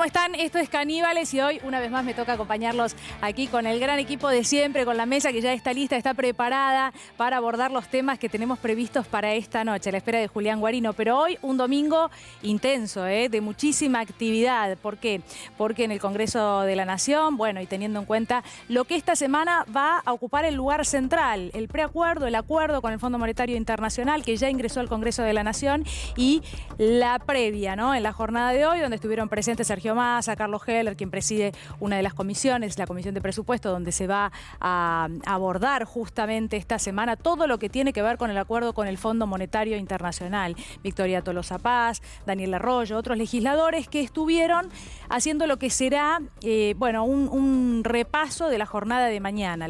¿Cómo están? Esto es Caníbales y hoy una vez más me toca acompañarlos aquí con el gran equipo de siempre, con la mesa que ya está lista, está preparada para abordar los temas que tenemos previstos para esta noche, a la espera de Julián Guarino. Pero hoy un domingo intenso, de muchísima actividad. ¿Por qué? Porque en el Congreso de la Nación, bueno, y teniendo en cuenta lo que esta semana va a ocupar el lugar central, el preacuerdo, el acuerdo con el Fondo Monetario Internacional que ya ingresó al Congreso de la Nación y la previa, ¿no? En la jornada de hoy, donde estuvieron presentes Sergio Massa, Carlos Heller, quien preside una de las comisiones, la Comisión de Presupuesto, donde se va a abordar justamente esta semana todo lo que tiene que ver con el acuerdo con el Fondo Monetario Internacional. Victoria Tolosa Paz, Daniel Arroyo, otros legisladores que estuvieron haciendo lo que será, bueno, un repaso de la jornada de mañana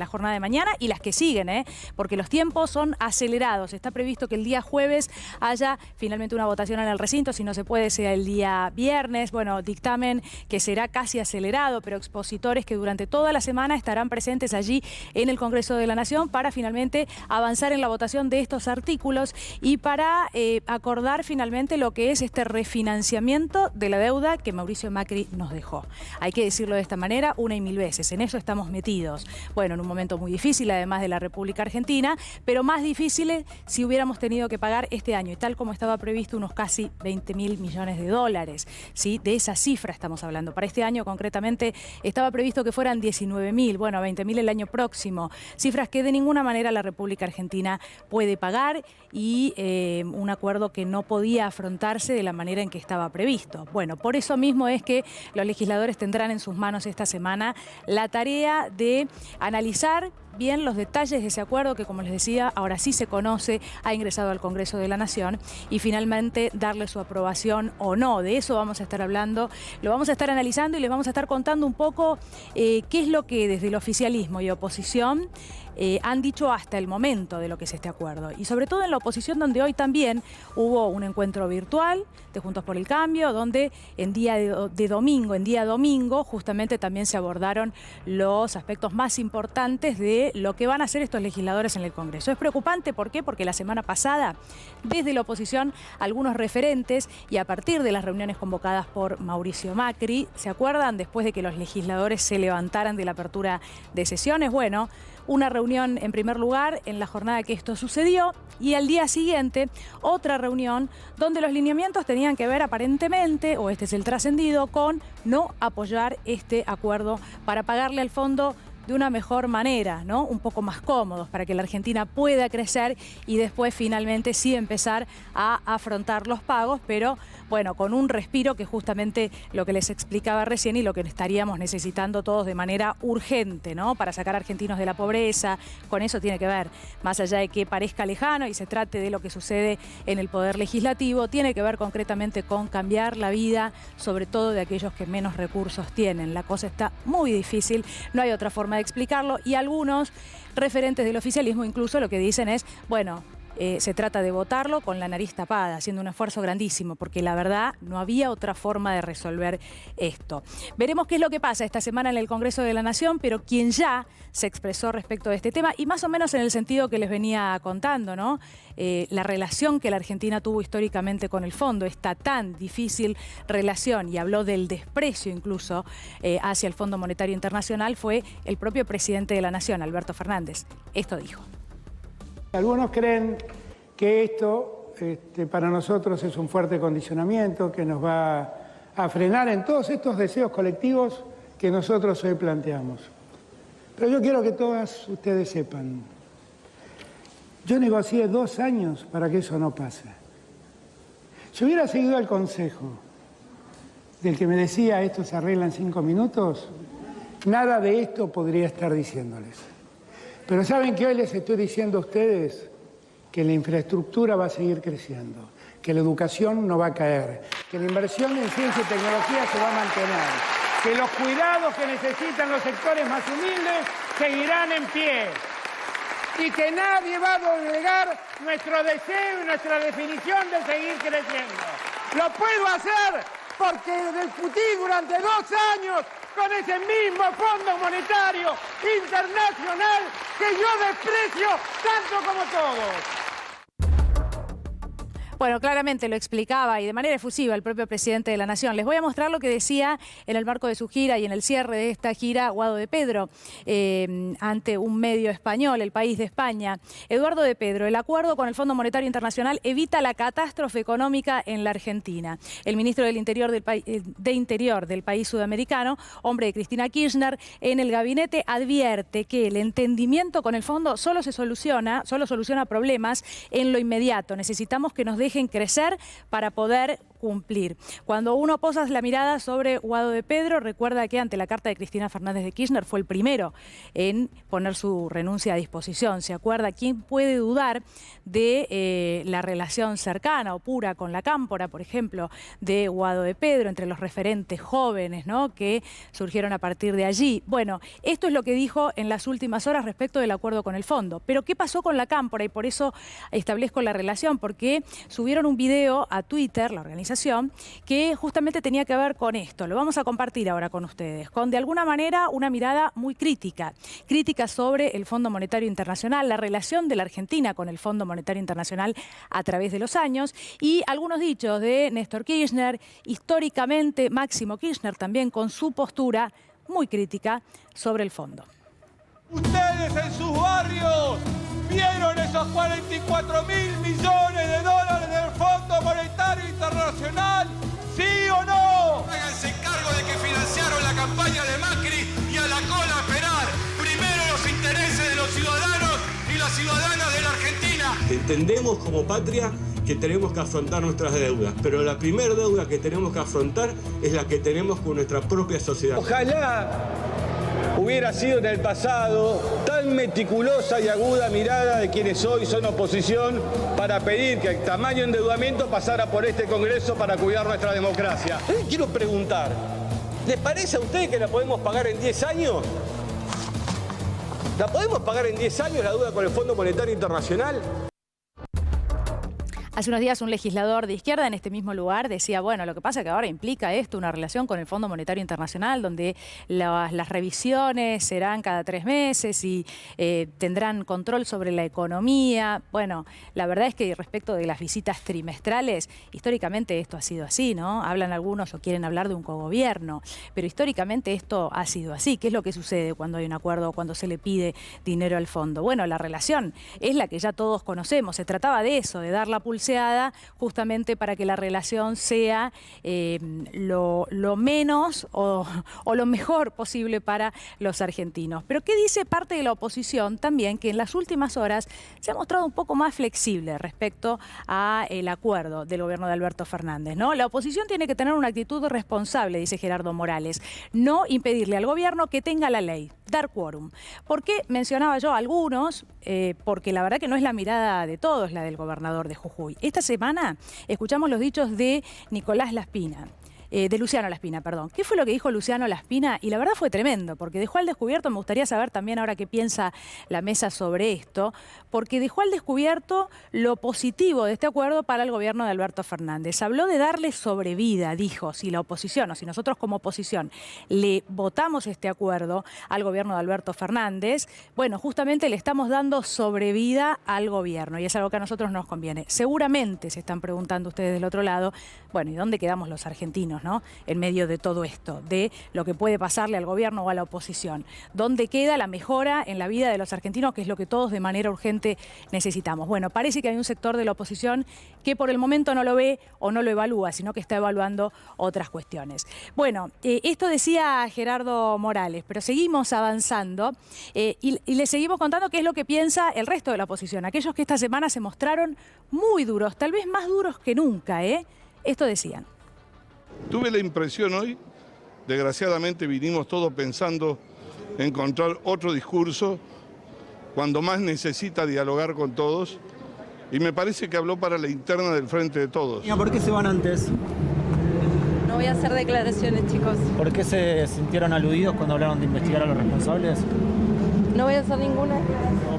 y las que siguen, porque los tiempos son acelerados. Está previsto que el día jueves haya finalmente una votación en el recinto, si no se puede sea el día viernes. Bueno, dictamen que será casi acelerado, pero expositores que durante toda la semana estarán presentes allí en el Congreso de la Nación para finalmente avanzar en la votación de estos artículos y para acordar finalmente lo que es este refinanciamiento de la deuda que Mauricio Macri nos dejó. Hay que decirlo de esta manera una y mil veces, en eso estamos metidos. Bueno, en un momento muy difícil, además de la República Argentina, pero más difícil si hubiéramos tenido que pagar este año, y tal como estaba previsto, unos casi 20.000 millones de dólares, ¿sí? De esa cifra estamos hablando. Para este año, concretamente, estaba previsto que fueran 19.000, bueno, 20.000 el año próximo. Cifras que de ninguna manera la República Argentina puede pagar y un acuerdo que no podía afrontarse de la manera en que estaba previsto. Bueno, por eso mismo es que los legisladores tendrán en sus manos esta semana la tarea de analizar bien los detalles de ese acuerdo que, como les decía, ahora sí se conoce, ha ingresado al Congreso de la Nación y finalmente darle su aprobación o no. De eso vamos a estar hablando, lo vamos a estar analizando y les vamos a estar contando un poco qué es lo que desde el oficialismo y oposición han dicho hasta el momento de lo que es este acuerdo. Y sobre todo en la oposición, donde hoy también hubo un encuentro virtual de Juntos por el Cambio, donde en día domingo, justamente también se abordaron los aspectos más importantes de lo que van a hacer estos legisladores en el Congreso. Es preocupante, ¿por qué? Porque la semana pasada, desde la oposición, algunos referentes, y a partir de las reuniones convocadas por Mauricio Macri, ¿se acuerdan? Después de que los legisladores se levantaran de la apertura de sesiones, bueno, una reunión en primer lugar en la jornada que esto sucedió y al día siguiente otra reunión donde los lineamientos tenían que ver aparentemente, o este es el trascendido, con no apoyar este acuerdo para pagarle al fondo de una mejor manera, ¿no? Un poco más cómodos para que la Argentina pueda crecer y después finalmente sí empezar a afrontar los pagos, pero bueno, con un respiro que justamente lo que les explicaba recién y lo que estaríamos necesitando todos de manera urgente, ¿no? Para sacar a argentinos de la pobreza. Con eso tiene que ver, más allá de que parezca lejano y se trate de lo que sucede en el Poder Legislativo, tiene que ver concretamente con cambiar la vida, sobre todo de aquellos que menos recursos tienen. La cosa está muy difícil, no hay otra forma de explicarlo, y algunos referentes del oficialismo incluso lo que dicen es, bueno, se trata de votarlo con la nariz tapada, haciendo un esfuerzo grandísimo, porque la verdad no había otra forma de resolver esto. Veremos qué es lo que pasa esta semana en el Congreso de la Nación, pero quien ya se expresó respecto de este tema, y más o menos en el sentido que les venía contando, ¿no? La relación que la Argentina tuvo históricamente con el fondo, esta tan difícil relación, y habló del desprecio incluso hacia el Fondo Monetario Internacional, fue el propio presidente de la Nación, Alberto Fernández. Esto dijo. Algunos creen que esto para nosotros es un fuerte condicionamiento que nos va a frenar en todos estos deseos colectivos que nosotros hoy planteamos. Pero yo quiero que todas ustedes sepan, yo negocié 2 años para que eso no pase. Si hubiera seguido el consejo del que me decía esto se arregla en 5 minutos, nada de esto podría estar diciéndoles. Pero saben que hoy les estoy diciendo a ustedes que la infraestructura va a seguir creciendo, que la educación no va a caer, que la inversión en ciencia y tecnología se va a mantener, que los cuidados que necesitan los sectores más humildes seguirán en pie y que nadie va a doblegar nuestro deseo y nuestra definición de seguir creciendo. Lo puedo hacer porque discutí durante 2 años con ese mismo Fondo Monetario Internacional que yo desprecio tanto como todos. Bueno, claramente lo explicaba y de manera efusiva el propio presidente de la Nación. Les voy a mostrar lo que decía en el marco de su gira y en el cierre de esta gira Guado de Pedro ante un medio español, El País de España. Eduardo de Pedro, el acuerdo con el Fondo Monetario Internacional evita la catástrofe económica en la Argentina. El ministro del Interior del país sudamericano, hombre de Cristina Kirchner, en el gabinete advierte que el entendimiento con el fondo solo soluciona problemas en lo inmediato. Necesitamos que nos dejen crecer para poder cumplir. Cuando uno posa la mirada sobre Guado de Pedro, recuerda que ante la carta de Cristina Fernández de Kirchner fue el primero en poner su renuncia a disposición. ¿Se acuerda? ¿Quién puede dudar de la relación cercana o pura con la Cámpora, por ejemplo, de Guado de Pedro, entre los referentes jóvenes, ¿no?, que surgieron a partir de allí? Bueno, esto es lo que dijo en las últimas horas respecto del acuerdo con el fondo. Pero ¿qué pasó con la Cámpora? Y por eso establezco la relación, porque subieron un video a Twitter, la organización, que justamente tenía que ver con esto. Lo vamos a compartir ahora con ustedes, con de alguna manera una mirada muy crítica sobre el Fondo Monetario Internacional, la relación de la Argentina con el Fondo Monetario Internacional a través de los años y algunos dichos de Néstor Kirchner, históricamente Máximo Kirchner también con su postura muy crítica sobre el fondo. Ustedes en sus barrios vieron esos 44.000 millones de dólares del Fondo Monetario Internacional, ¿sí o no? Háganse cargo de que financiaron la campaña de Macri y a la cola a esperar. Primero los intereses de los ciudadanos y las ciudadanas de la Argentina. Entendemos como patria que tenemos que afrontar nuestras deudas, pero la primera deuda que tenemos que afrontar es la que tenemos con nuestra propia sociedad. Ojalá hubiera sido en el pasado tan meticulosa y aguda mirada de quienes hoy son oposición para pedir que el tamaño endeudamiento pasara por este Congreso para cuidar nuestra democracia. Quiero preguntar, ¿les parece a ustedes que la podemos pagar en 10 años? ¿La podemos pagar en 10 años la deuda con el Fondo Monetario Internacional? Hace unos días un legislador de izquierda en este mismo lugar decía, bueno, lo que pasa es que ahora implica esto una relación con el Fondo Monetario Internacional donde las revisiones serán cada 3 meses y tendrán control sobre la economía. Bueno, la verdad es que respecto de las visitas trimestrales, históricamente esto ha sido así, ¿no? Hablan algunos o quieren hablar de un cogobierno, pero históricamente esto ha sido así. ¿Qué es lo que sucede cuando hay un acuerdo, cuando se le pide dinero al fondo? Bueno, la relación es la que ya todos conocemos. Se trataba de eso, de dar la pulseada justamente para que la relación sea lo menos o lo mejor posible para los argentinos. Pero ¿qué dice parte de la oposición también? Que en las últimas horas se ha mostrado un poco más flexible respecto al acuerdo del gobierno de Alberto Fernández, ¿no? La oposición tiene que tener una actitud responsable, dice Gerardo Morales, no impedirle al gobierno que tenga la ley, dar quórum. ¿Por qué mencionaba yo a algunos? Porque la verdad que no es la mirada de todos la del gobernador de Jujuy. Esta semana escuchamos los dichos de Nicolás Laspina. De Luciano Laspina, perdón. ¿Qué fue lo que dijo Luciano Laspina? Y la verdad fue tremendo, porque dejó al descubierto, me gustaría saber también ahora qué piensa la mesa sobre esto, porque dejó al descubierto lo positivo de este acuerdo para el gobierno de Alberto Fernández. Habló de darle sobrevida, dijo, si la oposición o si nosotros como oposición le votamos este acuerdo al gobierno de Alberto Fernández, bueno, justamente le estamos dando sobrevida al gobierno y es algo que a nosotros nos conviene. Seguramente se están preguntando ustedes del otro lado, bueno, ¿y dónde quedamos los argentinos, ¿no? En medio de todo esto, de lo que puede pasarle al gobierno o a la oposición. ¿Dónde queda la mejora en la vida de los argentinos, que es lo que todos de manera urgente necesitamos? Bueno, parece que hay un sector de la oposición que por el momento no lo ve o no lo evalúa, sino que está evaluando otras cuestiones. Bueno, esto decía Gerardo Morales, pero seguimos avanzando y le seguimos contando qué es lo que piensa el resto de la oposición, aquellos que esta semana se mostraron muy duros, tal vez más duros que nunca, ¿eh? Esto decían. Tuve la impresión hoy, desgraciadamente vinimos todos pensando en encontrar otro discurso cuando más necesita dialogar con todos y me parece que habló para la interna del Frente de Todos. ¿Por qué se van antes? No voy a hacer declaraciones, chicos. ¿Por qué se sintieron aludidos cuando hablaron de investigar a los responsables? No voy a hacer ninguna.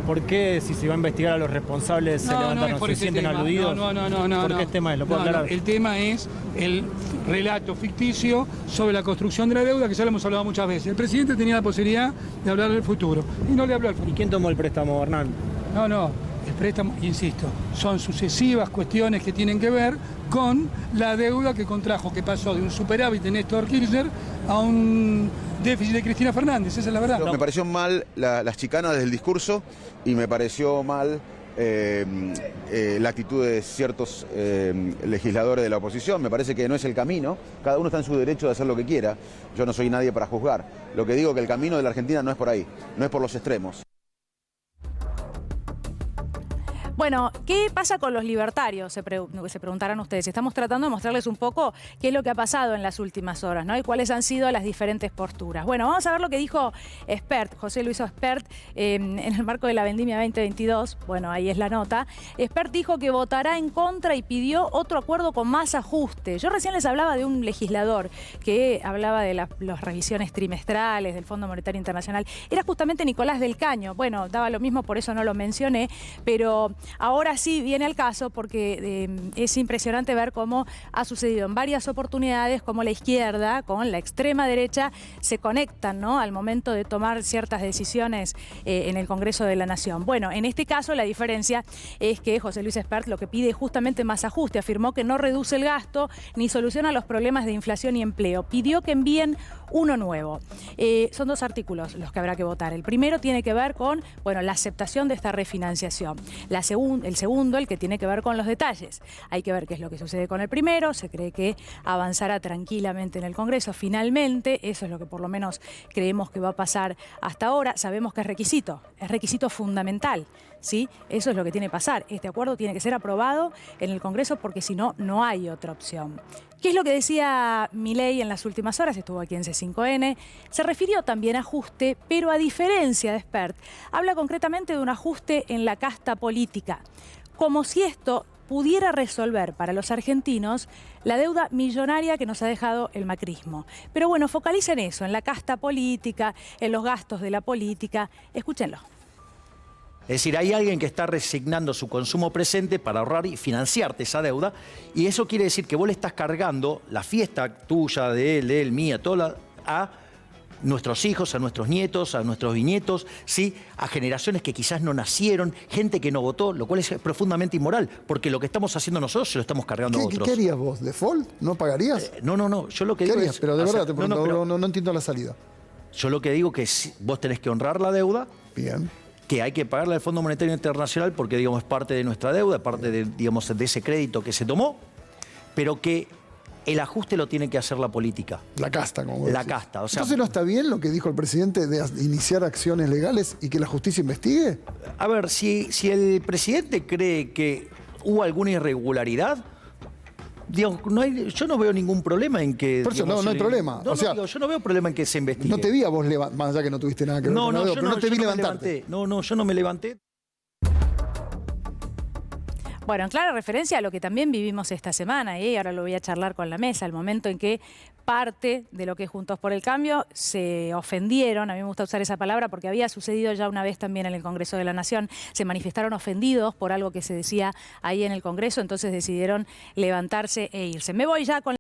¿Por qué si se va a investigar a los responsables se levantan o se sienten aludidos? No. ¿Por qué tema es? ¿Lo puedo aclarar? El tema es el relato ficticio sobre la construcción de la deuda, que ya lo hemos hablado muchas veces. El presidente tenía la posibilidad de hablar del futuro y no le habló al futuro. ¿Y quién tomó el préstamo, Hernán? No. El préstamos, insisto, son sucesivas cuestiones que tienen que ver con la deuda que contrajo, que pasó de un superávit de Néstor Kirchner a un déficit de Cristina Fernández, esa es la verdad. Me pareció mal las chicanas del discurso y me pareció mal la actitud de ciertos legisladores de la oposición. Me parece que no es el camino. Cada uno está en su derecho de hacer lo que quiera. Yo no soy nadie para juzgar. Lo que digo es que el camino de la Argentina no es por ahí, no es por los extremos. Bueno, ¿qué pasa con los libertarios? Se preguntarán ustedes. Estamos tratando de mostrarles un poco qué es lo que ha pasado en las últimas horas, ¿no? Y cuáles han sido las diferentes posturas. Bueno, vamos a ver lo que dijo Espert, José Luis Espert, en el marco de la vendimia 2022. Bueno, ahí es la nota. Espert dijo que votará en contra y pidió otro acuerdo con más ajuste. Yo recién les hablaba de un legislador que hablaba de las revisiones trimestrales del Fondo Monetario Internacional. Era justamente Nicolás del Caño. Bueno, daba lo mismo, por eso no lo mencioné, pero ahora sí viene al caso porque es impresionante ver cómo ha sucedido en varias oportunidades, cómo la izquierda con la extrema derecha se conectan, ¿no?, al momento de tomar ciertas decisiones en el Congreso de la Nación. Bueno, en este caso la diferencia es que José Luis Espert lo que pide es justamente más ajuste. Afirmó que no reduce el gasto ni soluciona los problemas de inflación y empleo. Pidió que envíen uno nuevo. Son dos artículos los que habrá que votar. El primero tiene que ver con, bueno, la aceptación de esta refinanciación. El segundo, el que tiene que ver con los detalles. Hay que ver qué es lo que sucede con el primero. Se cree que avanzará tranquilamente en el Congreso. Finalmente, eso es lo que por lo menos creemos que va a pasar hasta ahora. Sabemos que es requisito fundamental, ¿sí? Eso es lo que tiene que pasar. Este acuerdo tiene que ser aprobado en el Congreso porque si no, no hay otra opción. ¿Qué es lo que decía Milei en las últimas horas? Estuvo aquí en C5N. Se refirió también a ajuste, pero a diferencia de Espert, habla concretamente de un ajuste en la casta política, como si esto pudiera resolver para los argentinos la deuda millonaria que nos ha dejado el macrismo. Pero bueno, focaliza en eso, en la casta política, en los gastos de la política. Escúchenlo. Es decir, hay alguien que está resignando su consumo presente para ahorrar y financiarte esa deuda, y eso quiere decir que vos le estás cargando la fiesta tuya, de él, mía, toda a nuestros hijos, a nuestros nietos, a nuestros bisnietos, ¿sí?, a generaciones que quizás no nacieron, gente que no votó, lo cual es profundamente inmoral, porque lo que estamos haciendo nosotros se lo estamos cargando a otros. ¿Qué harías vos? ¿Default? ¿No pagarías? No, yo lo que digo es... Pero de verdad, te pregunto, no entiendo la salida. Yo lo que digo es que vos tenés que honrar la deuda. Bien. Que hay que pagarle al Fondo Monetario Internacional porque, digamos, es parte de nuestra deuda, parte de, digamos, de ese crédito que se tomó, pero que el ajuste lo tiene que hacer la política. La casta, como vos La decís. casta. O sea, ¿Entonces no está bien lo que dijo el presidente de iniciar acciones legales y que la justicia investigue? A ver, si el presidente cree que hubo alguna irregularidad, digamos, yo no veo ningún problema en que... Por eso digamos, no hay problema. No, yo no veo problema en que se investigue. No te vi a vos levantar, más allá que no tuviste nada que ver con la deuda, pero no te vi levantarte. No, yo no me levanté. Bueno, en clara referencia a lo que también vivimos esta semana, y ahora lo voy a charlar con la mesa, el momento en que parte de lo que es Juntos por el Cambio se ofendieron, a mí me gusta usar esa palabra porque había sucedido ya una vez también en el Congreso de la Nación, se manifestaron ofendidos por algo que se decía ahí en el Congreso, entonces decidieron levantarse e irse. Me voy ya con